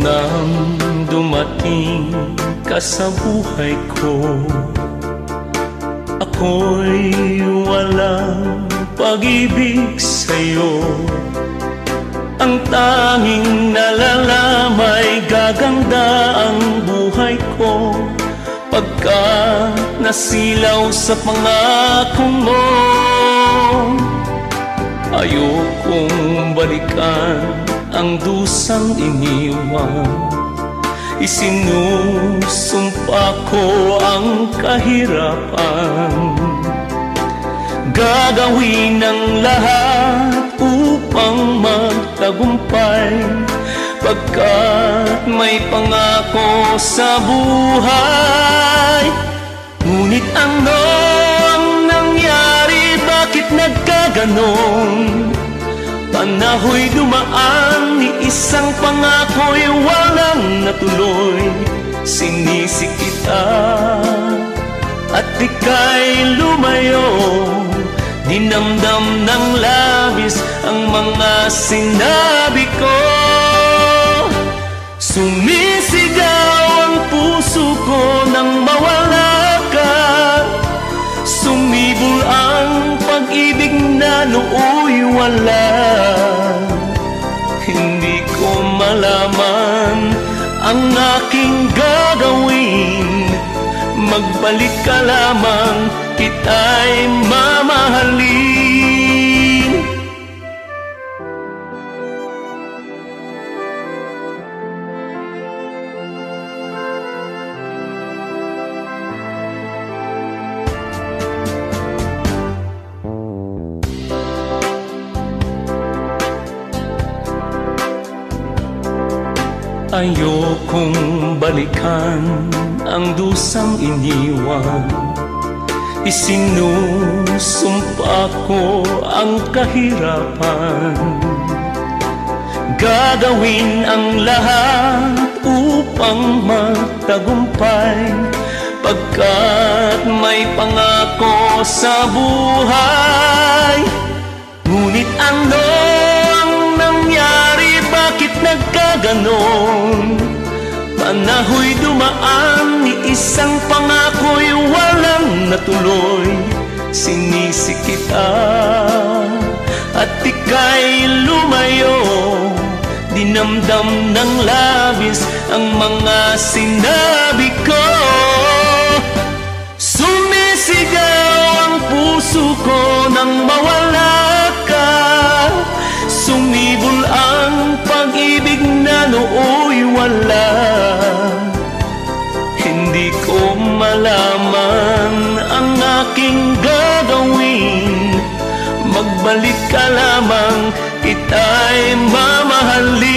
nang dumating ka sa buhay ko, ako'y walang pag-ibig sa'yo. Ang tanging nalalamay gaganda ang buhay ko pagka nasilaw sa pangako mo. Ayokong balikan ang dusang iniwan, isinusumpa ko ang kahirapan. Gagawin ang lahat upang magtagumpay, pagkat may pangako sa buhay. Ngunit ano ang nangyari? Bakit nagkaganon? Panahoy dumaan, ni isang pangako'y walang natuloy. Sinisi kita at ika'y lumayo, dinamdam ng labis ang mga sinabi ko. Sumisigaw ang puso ko nang mawala ka, sumibol ang pag-ibig na nooy wala. Hindi ko malaman ang aking gagawin, magbalik ka lamang, kita'y mamahalin. Ayokong balikan ang dusang iniwan, isinusumpa ko ang kahirapan. Gagawin ang lahat upang magtagumpay, pagkat may pangako sa buhay. Ngunit ano ang nangyari? Bakit nagkaganon? Panahoy dumaan, ni isang pangako'y walang natuloy. Sinisi kita at ika'y lumayo, dinamdam ng labis ang mga sinabi ko. Sumisigaw ang puso ko nang mawala ka, sumibol ang pag-ibig na nooy wala. Hindi ko malaman ang aking gagawin, magbalik ka lamang, kita'y mamahalin.